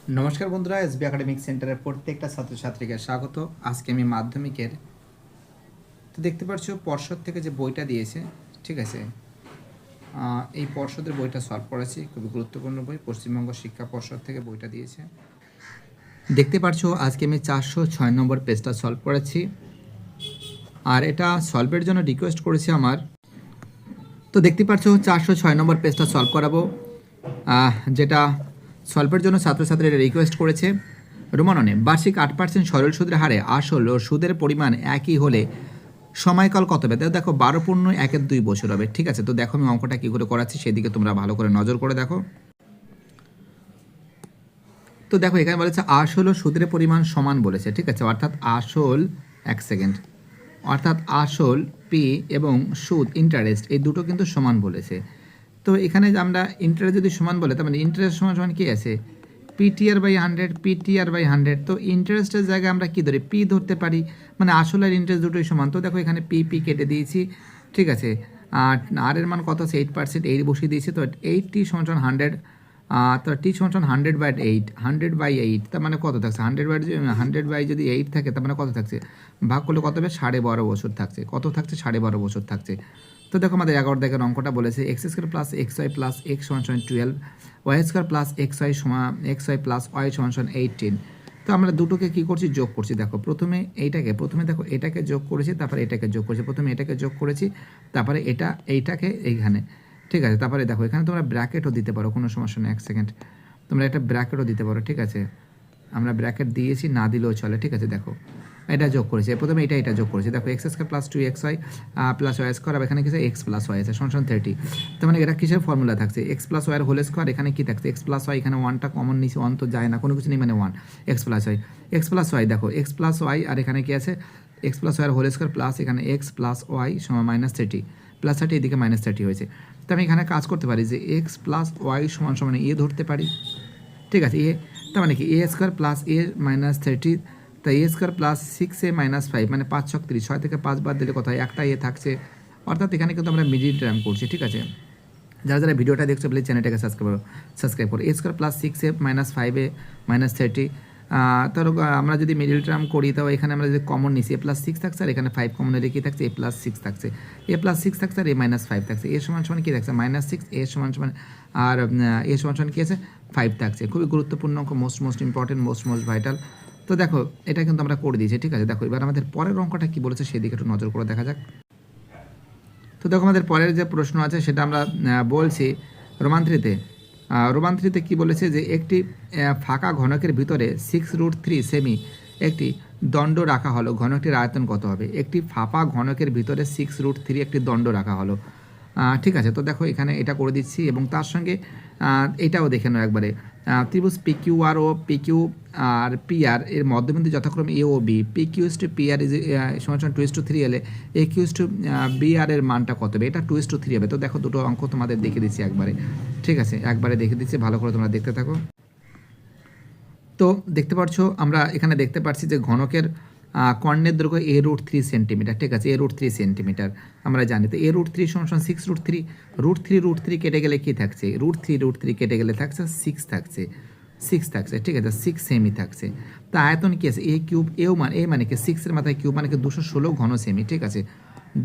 নমস্কার বন্ধুরা, SB academic সেন্টারের প্রত্যেকটা ছাত্রছাত্রীকে স্বাগত। আজকে আমি মাধ্যমিকের তো দেখতে পাচ্ছ পর্ষদ থেকে যে বইটা দিয়েছে, ঠিক আছে, এই পর্ষদের বইটা সলভ করেছি। খুবই গুরুত্বপূর্ণ বই, পশ্চিমবঙ্গ শিক্ষা পর্ষদ থেকে বইটা দিয়েছে। দেখতে পাচ্ছ আজকে আমি 406 নম্বর পেজটা সলভ করেছি। আর এটা সলভের জন্য রিকোয়েস্ট করেছে আমার। তো দেখতে পাচ্ছ 406 নম্বর পেজটা সলভ করাবো, যেটা সলভের জন্য ছাত্রছাত্রীরা রিকোয়েস্ট করেছে। রোমাননে বার্ষিক 8% সরল সুদের হারে আসল ও সুদের পরিমাণ একই হলে সময়কাল কত হবে? দেখো 12 × 1 = 2 বছর হবে, ঠিক আছে। তো দেখো আমি অঙ্কটা কী করে করাচ্ছি সেদিকে তোমরা ভালো করে নজর করে দেখো। তো দেখো এখানে বলেছে আসল ও সুদের পরিমাণ সমান বলেছে, ঠিক আছে। অর্থাৎ আসল, এক সেকেন্ড, অর্থাৎ আসল পি এবং সুদ ইন্টারেস্ট এই দুটো কিন্তু সমান বলেছে। তো এখানে আমরা ইন্টারেস্ট যদি সমান বলে, তার মানে ইন্টারেস্ট সমান সমান কী আছে? PTR/100, PTR/100। তো ইন্টারেস্টের জায়গায় আমরা কী ধরি? পি ধরতে পারি, মানে আসল আর ইন্টারেস্ট দুটোই সমান। তো দেখো এখানে পি কেটে দিয়েছি, ঠিক আছে। আর এর মান কত আছে? 8%, 8 বসিয়ে দিয়েছি। তো 80 = 100, তো টি = 100/8, 100/8, তার মানে কত থাকছে? 100/100 যদি 8 থাকে, তার মানে কত থাকছে? ভাগ করলে কত হবে? 12.5 বছর থাকছে। কত থাকছে? 12.5 বছর থাকছে। তো দেখো আমাদের 11 দাগের অঙ্কটা বলেছে x² + xy + x = 12, y² + xy + y = 18। তো আমরা দুটোকে কী করছি? যোগ করছি। দেখো প্রথমে দেখো এটাকে যোগ করেছি, তারপরে এটাকে যোগ করেছি। প্রথমে এটাকে যোগ করেছি, তারপরে এইটাকে এইখানে, ঠিক আছে। তারপরে দেখো এখানে তোমরা ব্র্যাকেটও দিতে পারো, কোনো সমস্যা নেই। এক সেকেন্ড, তোমরা একটা ব্র্যাকেটও দিতে পারো, ঠিক আছে। আমরা ব্র্যাকেট দিয়েছি, না দিলেও চলে, ঠিক আছে। দেখো এটা যোগ করেছি, প্রথমে এটা যোগ করেছি। দেখো x² + 2xy + y², এখানে কিছু x + y আছে = 30। তার মানে এটা কিসের ফর্মুলা থাকছে? x + y এর হোল স্কোয়ার। এখানে কি থাকছে? x + y, এখানে 1টা কমন নিয়েছি, 1 তো যায় না, কোনো কিছু নেই, মানে 1 x + y, দেখো x + y, আর এখানে কি আছে? x + y এর হোল স্কোয়ার প্লাস এখানে x + y = -30, +30, এদিকে -30 হয়েছে। তো আমি এখানে কাজ করতে পারি যে x + y = a ধরতে পারি, ঠিক আছে। তার মানে কি? a² + a - 30, তাই a² + 6a - 5, মানে 5 × 6 = 30। 6 থেকে 5 বাদ দিলে কোথায়? একটা এ থাকছে। অর্থাৎ এখানে কিন্তু আমরা মিডিল টার্ম করছি, ঠিক আছে। যারা ভিডিওটা দেখছো প্লিজ চ্যানেলটাকে সাবস্ক্রাইব করো। a² + 6a - 5a - 30। ধরো আমরা যদি মিডিল টার্ম করি, তাও এখানে আমরা যদি কমন নিছি, a + 6 থাকছে, আর এখানে 5 কমন হলে কী থাকছে? a + 6 থাকছে, a + 6 থাকছে, আর a - 5 থাকছে। a = কী থাকছে? -6, a = আর a = কী আছে? 5 থাকছে। খুবই গুরুত্বপূর্ণ অঙ্ক, মোস্ট ইম্পর্টেন্ট, মোস্ট ভাইটাল। তো দেখো এটা কিন্তু আমরা করে দিয়েছি, ঠিক আছে। দেখো এবার আমাদের পরের অঙ্কটা কী বলেছে সেদিকে একটু নজর করে দেখা যাক। তো দেখো আমাদের পরের যে প্রশ্ন আছে সেটা আমরা বলছি রোমান 3-তে কী বলেছে? যে একটি ফাঁকা ঘনকের ভিতরে 6√3 সেমি একটি দণ্ড রাখা হলো, ঘনকটির আয়তন কত হবে? একটি ফাঁপা ঘনকের ভিতরে 6√3 একটি দণ্ড রাখা হলো, ঠিক আছে। তো দেখো এখানে এটা করে দিচ্ছি, এবং তার সঙ্গে এটাও দেখে নাও একবারে। ত্রিভুজ PQR ও PQ আর PR এর মধ্যবিন্দু যথাক্রমে A O B, PQ = PR = 2:3 হলে AQ = BR এর মানটা কত হবে? এটা 2:3 হবে। তো দেখো দুটো অঙ্ক তোমাদের দেখে দিচ্ছি একবারে, ঠিক আছে, একবারে দেখে দিচ্ছি, ভালো করে তোমরা দেখতে থাকো। তো দেখতে পাচ্ছ আমরা এখানে দেখতে পাচ্ছি যে ঘনকের কর্ণের দৈর্ঘ্য a√3 সেন্টিমিটার, ঠিক আছে, a√3 সেন্টিমিটার আমরা জানি। তো a√3 = 6√3, √3 কেটে গেলে কী থাকছে? √3 কেটে গেলে থাকছে 6 থাকছে, 6 থাকছে, ঠিক আছে, 6 সেমি থাকছে। তা আয়তন কী আছে? a³ মানে কি 6 এর মাথায় কিউব মানে কি 216 ঘন সেমি, ঠিক আছে,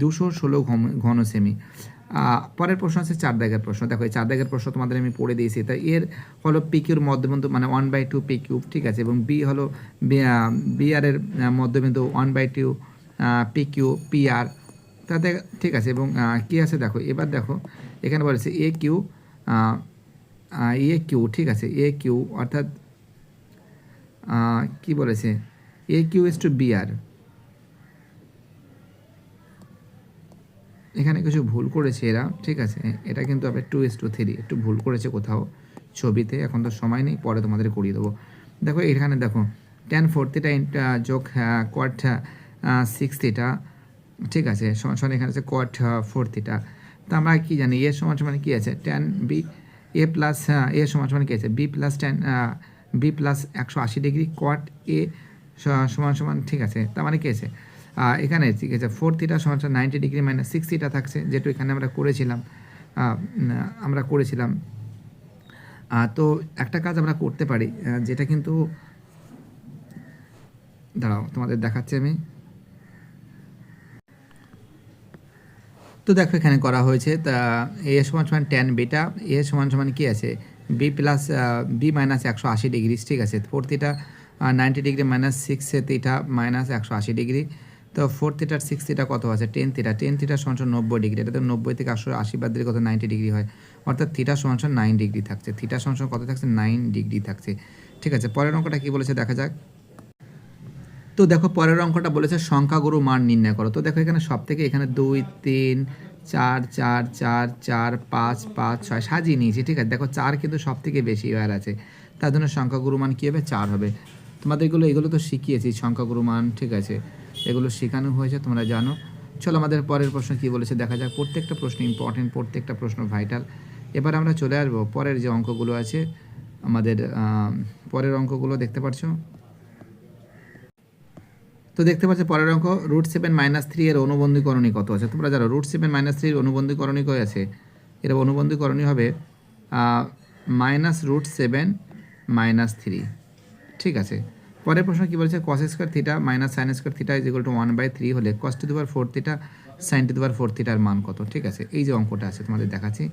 216 ঘন সেমি। পরের প্রশ্ন আছে 4 দাগের প্রশ্ন। দেখো এই 4 দাগের প্রশ্ন তোমাদের আমি পড়ে দিয়েছি। তাই এর হলো PQর মধ্যবিন্দু মানে 1/2 PQ, ঠিক আছে, এবং বি হলো BR এর মধ্যবিন্দু 1/2 PQ PR, তাতে ঠিক আছে। এবং কী আছে দেখো, এবার দেখো এখানে বলেছে AQ, ঠিক আছে, AQ অর্থাৎ কি বলেছে? AQ = BR। এখানে কিছু ভুল করেছে এরা, ঠিক আছে, এটা কিন্তু আবার 2:3, একটু ভুল করেছে কোথাও ছবিতে, এখন তো সময় নেই, পরে তোমাদের করিয়ে দেবো। দেখো এখানে দেখো tan 4θ যোগ cot 6θ, ঠিক আছে, সমান এখানে আছে cot 4θ। তো আমরা কী জানি? এ সমান কী আছে? tan B, a প্লাস এ সমান কী আছে? B + tan B + 180 degree cot A সমান, ঠিক আছে। তার মানে কী আছে? এখানে ঠিক আছে 4θ = 90 ডিগ্রি - 6θ থাকছে, যেটা এখানে আমরা করেছিলাম। তো একটা কাজ আমরা করতে পারি, যেটা কিন্তু দাঁড়াও তোমাদের দেখাচ্ছি আমি। তো দেখো এখানে করা হয়েছে, তা এ সমান সমান ট্যান বিটা, এ সমান সমান কী আছে, B plus B minus 180 degree, ঠিক আছে। 4 theta 90 degree minus 6 theta minus 180 degree. তো 4 থিটার 6 থিটা কত আছে, 10 থিটা, 10 থিটা সমান সমান 90 ডিগ্রি। এটা তো 90 থেকে 180 বাদ দিলে কত, 90 ডিগ্রি হয়। অর্থাৎ থিটা সমান সমান 9 ডিগ্রি থাকছে, থিটা সমান সমান কত থাকছে, 9 ডিগ্রি থাকছে, ঠিক আছে। পরের অঙ্কটা কী বলেছে দেখা যাক। তো দেখো পরের অঙ্কটা বলেছে সংখ্যাগুরু মান নির্ণয় করো। তো দেখো এখানে সব থেকে এখানে 2 3 4 4 4 4 5 5 6 সাজিয়ে নিয়েছি, ঠিক আছে। দেখো 4 কিন্তু সব থেকে বেশি বার আছে, তার জন্য সংখ্যাগুরু মান কী হবে, 4 হবে। তোমাদের এগুলো তো শিখিয়েছি সংখ্যাগুরু মান, ঠিক আছে, এগুলো শেখানো হয়েছে, তোমরা জানো। চলো আমাদের পরের প্রশ্ন কী বলেছে দেখা যাক। প্রত্যেকটা প্রশ্ন ইম্পর্টেন্ট, প্রত্যেকটা প্রশ্ন ভাইটাল। এবার আমরা চলে আসবো পরের যে অঙ্কগুলো আছে আমাদের, পরের অঙ্কগুলো দেখতে পাচ্ছ। তো দেখতে পাচ্ছ পরের অঙ্ক, √7 - 3 এর অনুবন্ধীকরণী কত আছে। তোমরা জানো √7 - 3 এর অনুবন্ধীকরণী কত আছে, এর অনুবন্ধীকরণী হবে -√7 - 3, ঠিক আছে। পরের প্রশ্ন কী বলেছে, cos² theta minus sin² theta is equal to 1/3 হলে cos⁴ থিটা sin⁴ থিটার মান কত, ঠিক আছে। এই যে অঙ্কটা আছে তোমাদের দেখাচ্ছি,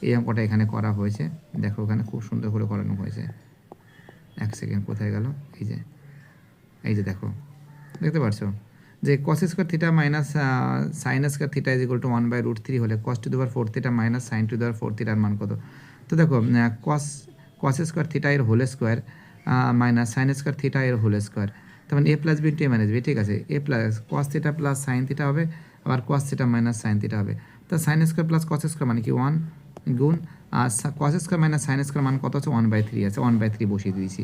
এই অঙ্কটা এখানে করা হয়েছে, দেখো ওখানে খুব সুন্দর করে করানো হয়েছে। এক সেকেন্ড, কোথায় গেল, এই যে দেখো, দেখতে পাচ্ছো যে cos² theta minus sin² theta is equal to 1/√3 হলে cos⁴ থিটা মাইনাস sin⁴ থিটার মান কত। তো দেখো cos² থিটা এর whole square minus sin² theta এর হোল স্কোয়ার, তখন a plus B into a minus B, ঠিক আছে। a plus cos theta plus sin theta হবে, আবার cos theta minus sin theta হবে। তো sin² প্লাস cos² মানে কি 1 গুণ, আর cos² মাইনাস sin² মান কত আছে, 1/3 আছে, 1/3 বসিয়ে দিয়েছি,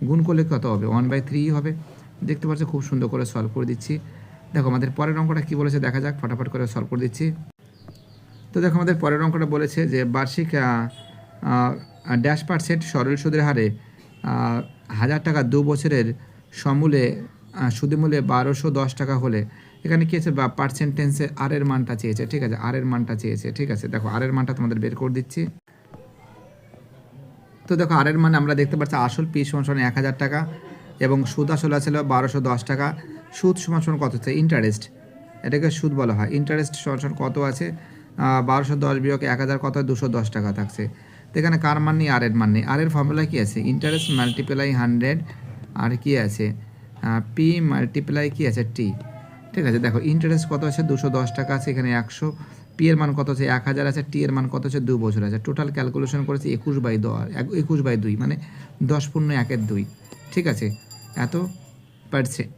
গুণ করলে কত হবে, 1/3 হবে। দেখতে পাচ্ছ খুব সুন্দর করে সলভ করে দিচ্ছি। দেখো আমাদের পরের অঙ্কটা কী বলেছে দেখা যাক, ফটাফট করে সলভ করে দিচ্ছি। তো দেখো আমাদের পরের অঙ্কটা বলেছে যে বার্ষিক %% সরল সুদের হারে 1000 টাকা 2 বছরের সমূলে সুদমূল্যে 1210 টাকা হলে, এখানে কী আছে বা পার্সেন্টেন্সে আর এর মানটা চেয়েছে, ঠিক আছে, আর এর মানটা চেয়েছে, ঠিক আছে। দেখো আর এর মানটা তোমাদের বের করে দিচ্ছি। তো দেখো আর এর মানে আমরা দেখতে পাচ্ছি আসল পি সমান 1000 টাকা এবং সুদ আসল আছে 1210 টাকা। সুদ সমান কত হচ্ছে, ইন্টারেস্ট, এটাকে সুদ বলা হয়। ইন্টারেস্ট সমান কত আছে, 1210 বিয়োগ 1000 কত, 210 টাকা থাকছে। তো এখানে কার মান নেই, আর এর মান নেই। আর এর ফর্মুলা কী আছে, ইন্টারেস্ট মাল্টিপ্লাই 100, আর কি আছে পি মাল্টিপ্লাই কি আছে টি, ঠিক আছে। দেখো ইন্টারেস্ট কত আছে, 210 টাকা আছে, এখানে 100, পি এর মান কত আছে 1000 আছে, টি এর মান কত আছে 2 বছর আছে। টোটাল ক্যালকুলেশন করেছি 21/2 মানে 10 × 1 = 2, ঠিক আছে, এত পারসেন্ট,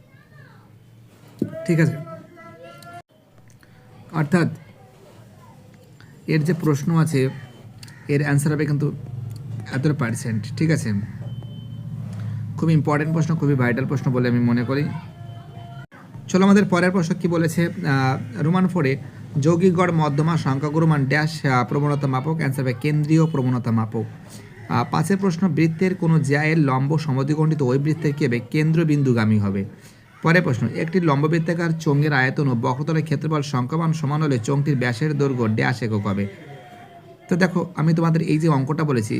ঠিক আছে। অর্থাৎ এর যে প্রশ্ন আছে এর অ্যান্সার হবে কিন্তু এতটা %, ঠিক আছে। খুব ইম্পর্টেন্ট প্রশ্ন, খুবই ভাইটাল প্রশ্ন বলে আমি মনে করি। চলো আমাদের পরের প্রশ্ন কি বলেছে, রোমান 4-এ যৌগিক গড় মধ্যমা সংখ্যাগুরু মান ড্যাশ প্রবণতা মাপক, অ্যান্সার হবে কেন্দ্রীয় প্রবণতা মাপক। 5-এর প্রশ্ন, বৃত্তের কোনো জ্যায়ের লম্ব সমদ্বিখণ্ডিত ওই বৃত্তের কি হবে, কেন্দ্রবিন্দুগামী হবে। পরের প্রশ্ন, একটি লম্ববৃত্তাকার চোঙের আয়তন ও বক্রতলের ক্ষেত্রফল সংখ্যামান সমান হলে চোঙটির ব্যাসের দৈর্ঘ্য ড্যাশ একক হবে। তো দেখো আমি তোমাদের এই যে অঙ্কটা বলেছে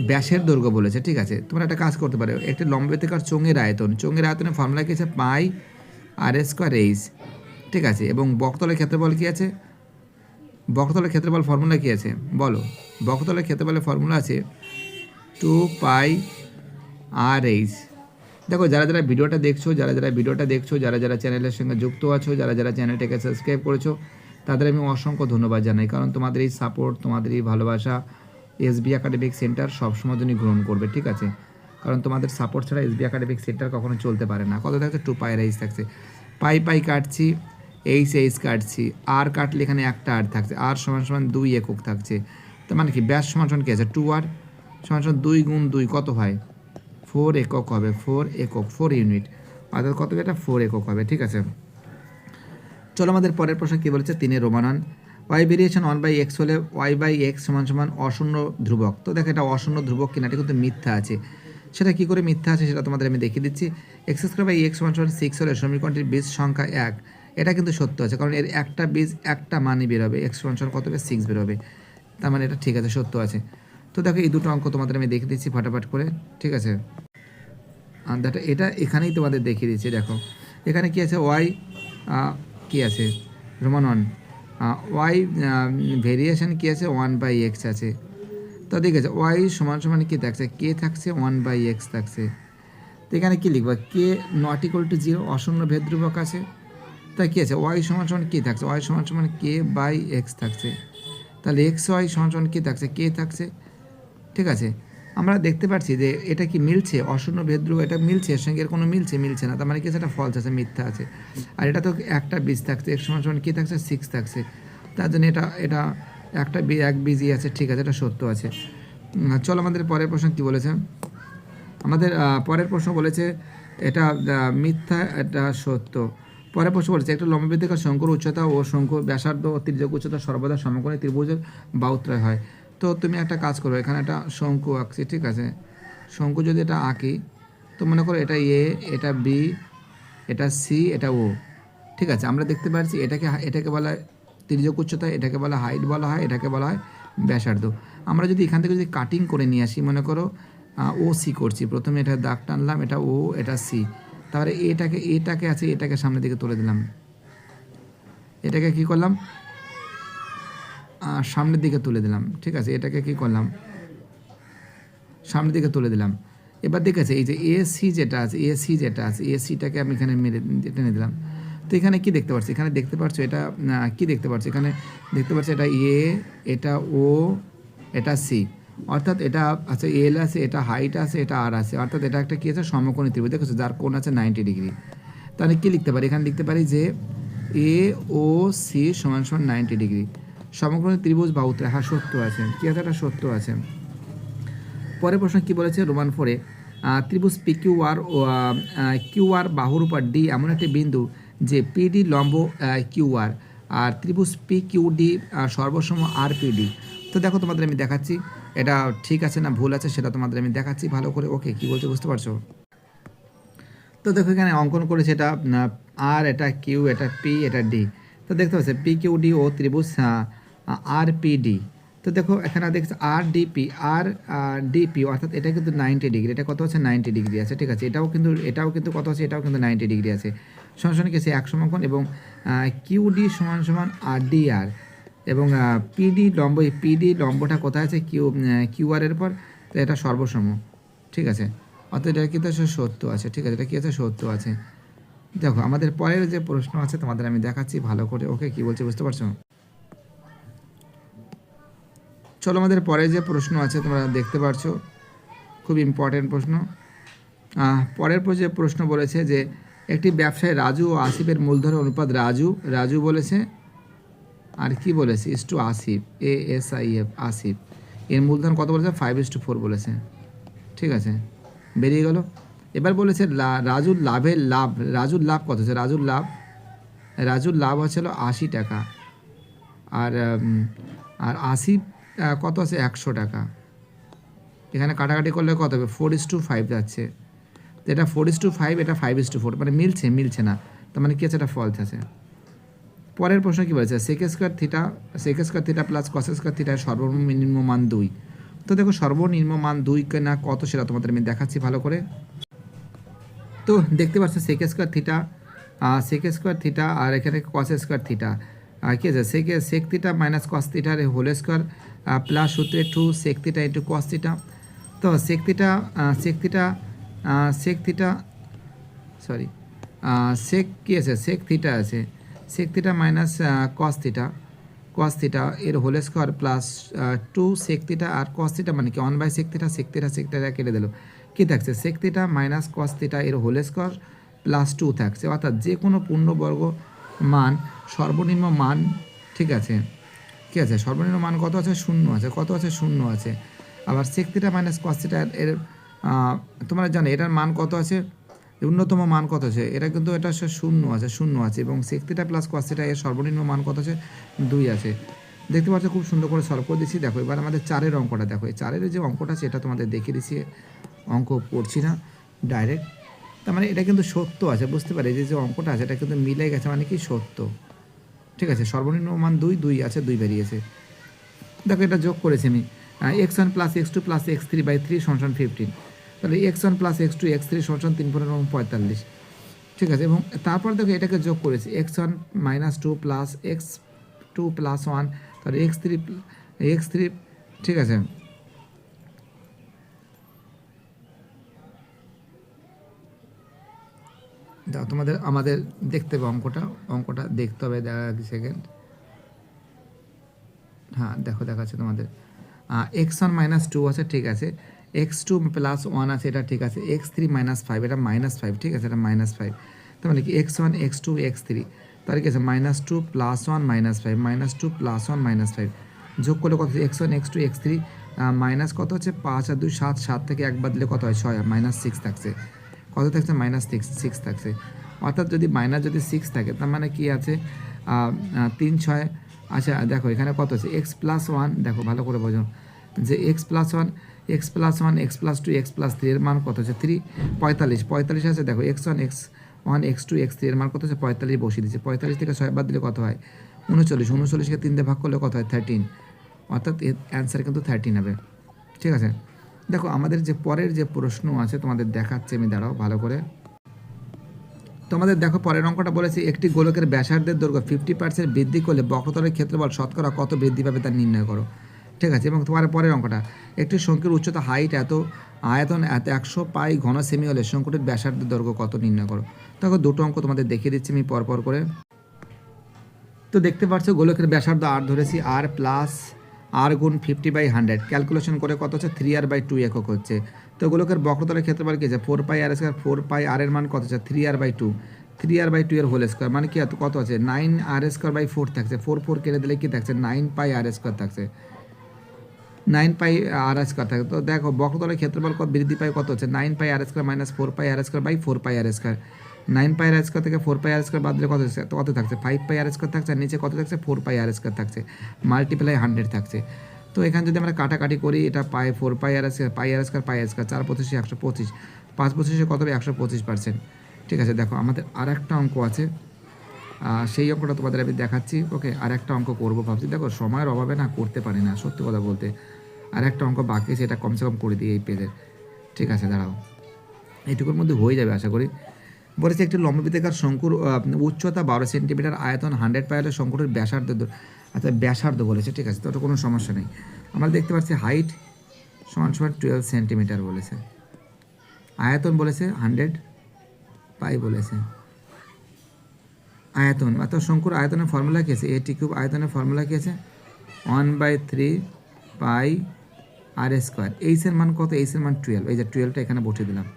ব্যাসের দৈর্ঘ্য বলেছে, ঠিক আছে। তোমরা একটা কাজ করতে পারো, একটি লম্ববৃত্তাকার চোঙের আয়তনের ফর্মুলা কি আছে, πr²h, ঠিক আছে। এবং বক্রতলের ক্ষেত্রফল কি আছে, বক্রতলের ক্ষেত্রফল ফর্মুলা কি আছে বলো, বক্রতলের ক্ষেত্রফলের ফর্মুলা আছে 2πr/h। দেখো যারা ভিডিওটা দেখছো, যারা চ্যানেলের সঙ্গে যুক্ত আছো, যারা চ্যানেলটাকে সাবস্ক্রাইব করেছো, তাদের আমি অসংখ্য ধন্যবাদ জানাই, কারণ তোমাদের এই সাপোর্ট, তোমাদের এই ভালোবাসা এসবি একাডেমিক সেন্টার সবসময় জন্য গ্রহণ করবে, ঠিক আছে। কারণ তোমাদের সাপোর্ট ছাড়া এসবি একাডেমিক সেন্টার কখনো চলতে পারে না। কত থাকছে, 2πr/h থাকছে, পাই কাটছি, এইচ কাটছি, আর কাটলে এখানে একটা আর থাকছে, আর সমান 2 একক থাকছে। তার মানে কি ব্যাস সমান কি আছে, 2r সমান 2 × 2 কত হয়, 4 একক হবে, 4 একক, 4 ইউনিট, অর্থাৎ কত, এটা 4 একক হবে, ঠিক আছে। চলো আমাদের পরের প্রশ্ন কী বলেছে, 3-এর রোমানন, y ভেরিয়েশন 1/x হলে y/x সমান অশূন্য ধ্রুবক। তো দেখো এটা অশূন্য ধ্রুবক কিনা, এটা কিন্তু মিথ্যা আছে। সেটা কী করে মিথ্যা আছে সেটা তোমাদের আমি দেখিয়ে দিচ্ছি। x² / x সমান 6 হলে সমীকরণটির বীজ সংখ্যা 1, এটা কিন্তু সত্য আছে, কারণ এর একটা বীজ একটা মানই বেরোবে, x সমান কত হবে, 6 বেরোবে। তার মানে এটা ঠিক আছে, সত্য আছে। তো দেখো এই দুটো অঙ্ক তোমাদের আমি দেখিয়ে দিচ্ছি ফটাফট করে, ঠিক আছে। আর এটা এখানেই তোমাদের দেখিয়ে দিচ্ছি। দেখো এখানে কি আছে, ওয়াই কি আছে রোমান 1, ওয়াই ভেরিয়েশন কি আছে 1/x আছে। তো ঠিক আছে, ওয়াই সমান সমান কী থাকছে, কে থাকছে 1/x থাকছে। তো এখানে কী লিখবো, কে নট ইকুয়াল টু 0, অশূন্য ভেদ ধ্রুবক আছে। তাই কী আছে, ওয়াই সমান সমান কী থাকছে, ওয়াই সমান সমান k/x থাকছে। তাহলে এক্স ওয়াই সমান সমান কী থাকছে, কে থাকছে, ঠিক আছে। আমরা দেখতে পাচ্ছি যে এটা কি মিলছে, অশূন্য ভেদ ধ্রুবক এটা মিলছে, এর সঙ্গে এর কোনো মিলছে না, তার মানে কি সেটা ফলস আছে, মিথ্যা আছে। আর এটা তো একটা বীজ থাকছে, এক্স সমান সমান কী থাকছে 6 থাকছে, তার জন্য এটা একটা এক বীজই আছে, ঠিক আছে, এটা সত্য আছে। চলো আমাদের পরের প্রশ্ন কী বলেছে, আমাদের পরের প্রশ্ন বলেছে এটা মিথ্যা, এটা সত্য। পরের প্রশ্ন বলেছে একটা লম্ববৃত্তাকার শঙ্কুর উচ্চতা ও শঙ্কুর ব্যাসার্ধ ও তির্যক উচ্চতা সর্বদা সমকোণী ত্রিভুজের বাহুত্রয় হয়। তো তুমি একটা কাজ করো, এখানে একটা শঙ্কু আঁকছি, ঠিক আছে। শঙ্কু যদি এটা আঁকি, তো মনে করো এটা এ, এটা বি, এটা সি, এটা ও, ঠিক আছে। আমরা দেখতে পাচ্ছি এটাকে বলা হয় তির্যক উচ্চতা, এটাকে বলা হাইট বলা হয়, এটাকে বলা হয় ব্যাসার্ধ। আমরা যদি এখান থেকে যদি কাটিং করে নিয়ে আসি, মনে করো ও সি করছি, প্রথমে এটা দাগ টানলাম, এটা ও, এটা সি, তারপরে এটাকে আছে, এটাকে সামনের দিকে তুলে দিলাম, এটাকে কি করলাম সামনের দিকে তুলে দিলাম, ঠিক আছে। এটাকে কি করলাম সামনের দিকে তুলে দিলাম। এবার দেখেছে এই যে এসি যেটা আছে, এসিটাকে আমি এখানে টেনে দিলাম। তো এখানে কি দেখতে পাচ্ছি, এখানে দেখতে পাচ্ছ এটা কি দেখতে পাচ্ছি, এখানে দেখতে পাচ্ছি এটা এ, এটা ও, এটা সি, অর্থাৎ এটা আছে এল আছে, এটা হাইট আছে, এটা আর আছে, অর্থাৎ এটা একটা কী আছে সমকোণী ত্রিভুজ, দেখেছো, যার কোণ আছে 90 ডিগ্রি। তাহলে কী লিখতে পারি, এখানে লিখতে পারি যে এ ও সি সমান সমান 90 ডিগ্রি, সমকোণী ত্রিভুজ বাহুত্রয়। হ্যাঁ সত্য আছে, কী আছে, এটা সত্য আছে। পরের প্রশ্ন কি বলেছে, রোমান 4-এ ত্রিভুজ PQR ও QR বাহুর উপর ডি এমন একটি বিন্দু যে পিডি লম্ব QR, আর ত্রিভুজ PQD সর্বসম RPD। তো দেখো তোমাদের আমি দেখাচ্ছি এটা ঠিক আছে না ভুল আছে, সেটা তোমাদের আমি দেখাচ্ছি ভালো করে। ওকে, কি বলছে বুঝতে পারছো? তো দেখো এখানে অঙ্কন করেছে এটা আর, এটা কিউ, এটা পি, এটা ডি। তো দেখতে পাচ্ছি PQD ও ত্রিভুজ RPD। তো দেখো এখানে দেখছি RDP অর্থাৎ এটা কিন্তু 90 ডিগ্রি, এটা কত আছে 90 ডিগ্রি আছে, ঠিক আছে। এটাও কিন্তু কত আছে, এটাও কিন্তু 90 ডিগ্রি আছে। সমান কি আছে এক সমকোণ, এবং QD সমান সমান RDR, এবং পিডি লম্বটা কোথায় আছে QR এর পর, তো এটা সর্বসম, ঠিক আছে। অর্থাৎ এটা কিন্তু সত্য আছে, ঠিক আছে, এটা কি আছে সত্য আছে। দেখো আমাদের পরের যে প্রশ্ন আছে তোমাদের আমি দেখাচ্ছি ভালো করে। ওকে, কি বলছে বুঝতে পারছো? চলো আমাদের পরের যে প্রশ্ন আছে তোমরা দেখতে পারছো, খুব ইম্পর্টেন্ট প্রশ্ন। পরের যে প্রশ্ন বলেছে যে একটি ব্যবসায়ী রাজু ও আসিফের মূলধনের অনুপাত রাজু বলেছে, আর কি বলেছে is to Asif, ASIF Asif, এর মূলধন কত বলেছে 5:4 বলেছে, ঠিক আছে, বেরিয়ে গেল। এবার বলেছে রাজুর লাভ কত হচ্ছে, রাজুর লাভ হচ্ছিল 80 টাকা, আর আসিফ কত আছে 100 টাকা। এখানে কাটাকাটি করলে কত হবে 4:5 যাচ্ছে, তো এটা 4:5, এটা 5:4, মানে মিলছে না, তার মানে কি আছে, এটা ফলস আছে। পরের প্রশ্ন কি বলেছে, sec square theta plus cos square থিটার সর্বনিম্ন মান 2। তো দেখো সর্বনিম্ন মান 2 না কত সেটা তোমাদের আমি দেখাচ্ছি ভালো করে। তো দেখতে পাচ্ছ সেক স্কোয়ার থিটা আর এখানে কস স্কোয়ার থিটা, কি আছে সেক থিটা মাইনাস কস থিটার হোল স্কোয়ার প্লাস সূত্রে 2 sec theta into cos theta. তো সেক কি আছে, sec theta minus cos theta এর whole square plus 2 sec theta, আর কস থিটা মানে কি 1/সেক থিটা কেটে দিল, কী থাকছে sec theta minus cos theta এর হোল স্কোয়ার প্লাস 2 থাকছে। অর্থাৎ যে কোনো পূর্ণবর্গ মান সর্বনিম্ন মান, ঠিক আছে, কী আছে সর্বনিম্ন মান কত আছে, 0 আছে, কত আছে 0 আছে। আবার sec theta minus cos theta এর তোমরা জানো এটার মান কত আছে, ন্যূনতম মান কত আছে, এটা কিন্তু এটা 0 আছে, এবং sec theta plus cos theta এর সর্বনিম্ন মান কত আছে 2 আছে। দেখতে পাচ্ছ খুব সুন্দর করে সলভ করে দিচ্ছি। দেখো এবার আমাদের 4-এর অঙ্কটা দেখো, এই 4-এর যে অঙ্কটা আছে এটা তোমাদের দেখিয়ে দিচ্ছি, অঙ্ক পড়ছি না ডাইরেক্ট। তার মানে এটা কিন্তু সত্য আছে, বুঝতে পারি যে অঙ্কটা আছে এটা কিন্তু মিলে গেছে, মানে কি সত্য, ঠিক আছে। সর্বনিম্ন মান 2 আছে, 2 বেরিয়েছে। দেখো এটা যোগ করেছি আমি, x1 plus x2 plus x3 by 3 সমান 15, তাহলে x1 প্লাস x2 x3 সমান 3 এবং 45, ঠিক আছে। এবং তারপর দেখো এটাকে যোগ করেছি x1 minus 2 plus x2 plus 1, তাহলে x3, ঠিক আছে। দাও আমাদের দেখতে হবে অঙ্কটা দেখতে হবে, দেখা সেকেন্ড। হ্যাঁ দেখো দেখাচ্ছে তোমাদের x1 মাইনাস 2 আছে, ঠিক আছে, x2 প্লাস 1 আছে, এটা ঠিক আছে, x3 মাইনাস 5, এটা -5, ঠিক আছে, এটা -5, তার মানে কি x1 x2 x3, তার কি আছে -2 প্লাস 1 -5, -2 প্লাস 1 -5, যোগ করলে কত x1 x2 x3 মাইনাস কত হচ্ছে 5 আর 2 7, 7 থেকে 1 বাদ দিলে কত হয় 6, -6 থাকছে, কত থাকছে -6 থাকছে। অর্থাৎ যদি -6 থাকে তার মানে কি আছে 3 6, আচ্ছা দেখো এখানে কত আছে x প্লাস 1, দেখো ভালো করে বোঝো যে x plus 1 x plus 2 x plus 3 এর মান কত হচ্ছে 3, 45 আছে, দেখো x1 x1 x2 x3 এর মান কত হচ্ছে 45 বসিয়ে দিচ্ছে, 45 থেকে 6 বাদ দিলে কত হয় 39কে 3 দিয়ে ভাগ করলে কত হয় 13, অর্থাৎ এর অ্যান্সার কিন্তু 13 হবে, ঠিক আছে। দেখো আমাদের যে পরের যে প্রশ্ন আছে তোমাদের দেখাচ্ছে আমি, দাঁড়াও ভালো করে, তোমাদের দেখো পরের অঙ্কটা বলেছে একটি গোলকের ব্যাসার্ধের দৈর্ঘ্য 50% বৃদ্ধি করলে বক্রতলের ক্ষেত্রফল শতকরা কত বৃদ্ধি পাবে তা নির্ণয় করো, ঠিক আছে। এবং তোমার পরের অঙ্কটা একটি শঙ্কুর উচ্চতা হাইট আয়তন 100 পাই ঘন সেমি হলে শঙ্কুটির ব্যাসার্ধের দৈর্ঘ্য কত নির্ণয় করো। দেখো দুটো অঙ্ক তোমাদের দেখিয়ে দিচ্ছি আমি পরপর করে। তো দেখতে পাচ্ছ গোলকের ব্যাসার্ধ আর ধরেছি, আর প্লাস আর গুণ 50/100, ক্যালকুলেশন করে কত হচ্ছে 3r/2 একক হচ্ছে। তো গোলকের বক্রতলের ক্ষেত্রফল কি আছে 4πr², 4πr এর মান কত হচ্ছে 3r/2, 3r/2 এর হোল স্কোয়ার মানে কি কত আছে 9r²/4 থাকছে, 4 কেটে দিলে কি থাকছে 9πr² থাকছে, 9πr² থাকে। তো দেখো বক্রতলের ক্ষেত্রফল কত বৃদ্ধি পায় কত হচ্ছে 9πr² মাইনাস 4πr²/4πr², 9πr² থেকে 4πr² বাদ দিলে কত থাকছে 5πr² থাকছে, আর নিচে কত থাকছে 4πr² থাকছে, মাল্টিপ্লাই 100 থাকছে। তো এখানে যদি আমরা কাটাকাটি করি এটা পাই 4πr², πr², 4 25 125, 5 25 কত হবে 125%, ঠিক আছে। দেখো আমাদের আর একটা অঙ্ক আছে, সেই অঙ্কটা তোমাদের আমি দেখাচ্ছি, ওকে। আর একটা অঙ্ক করবো ভাবছি, দেখো সময়ের অভাবে না করতে পারি না সত্যি কথা বলতে, আর একটা অঙ্ক বাকি আছে, এটা কমসে কম করে দিই এই পেজের, ঠিক আছে, দাঁড়াও এইটুকুর মধ্যে হয়ে যাবে আশা করি। বলেছে একটি লম্ববৃত্তাকার শঙ্কুর উচ্চতা 12 সেন্টিমিটার, আয়তন 100 পাই হলে শঙ্কুটির ব্যাসার্ধ, আচ্ছা ব্যাসার্ধ বলেছে, ঠিক আছে, তো ওটা কোনো সমস্যা নেই। আমরা দেখতে পাচ্ছি হাইট সমান 12 সেন্টিমিটার বলেছে, আয়তন বলেছে 100 পাই বলেছে, আয়তন অর্থাৎ শঙ্কুর আয়তনের ফর্মুলা কী আছে, a3 আয়তনের ফর্মুলা কী আছে 1/3 পাই r², এইচের মান কত, এইচের মান 12, এই যে 12টা এখানে বসিয়ে দিলাম,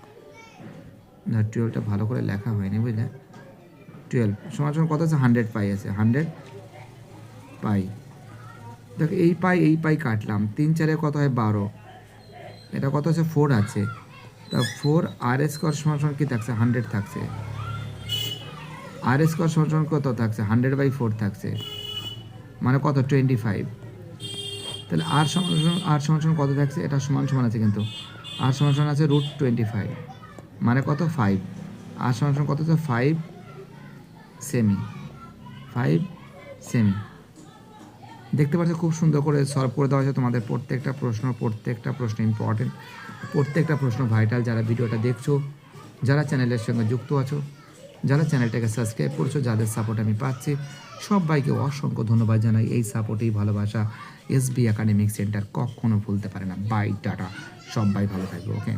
না 12টা ভালো করে লেখা হয়নি বুঝলে, 12 সমান কত আছে 100 পাই আছে, 100 পাই, দেখো এই পাই কাটলাম, 3 4 কত হয় 12, এটা কত আছে 4 আছে, তা 4r² সমান কি থাকছে 100 থাকছে, r² সমান কত থাকছে 100/4 থাকছে, মানে কত 25, তাহলে আর সমান কত থাকছে, এটা সমান আছে কিন্তু আর সমান আছে √25, মানে কত 5, আর সমান কত হচ্ছে 5 সেমি, 5 সেমি। দেখতে পাচ্ছ খুব সুন্দর করে সলভ করে দেওয়া হয়েছে তোমাদের প্রত্যেকটা প্রশ্ন ইম্পর্টেন্ট, প্রত্যেকটা প্রশ্ন ভাইটাল। যারা ভিডিওটা দেখছো, যারা চ্যানেলের সঙ্গে যুক্ত আছো, যারা চ্যানেলটাকে সাবস্ক্রাইব করছো, যাদের সাপোর্ট আমি পাচ্ছি, সবাইকে অসংখ্য ধন্যবাদ জানাই। এই সাপোর্টেই ভালোবাসা, এসবি একাডেমিক সেন্টার কখনো ভুলতে পারে না। বাই টাটা, সবাই ভালো থাকবে, ওকে।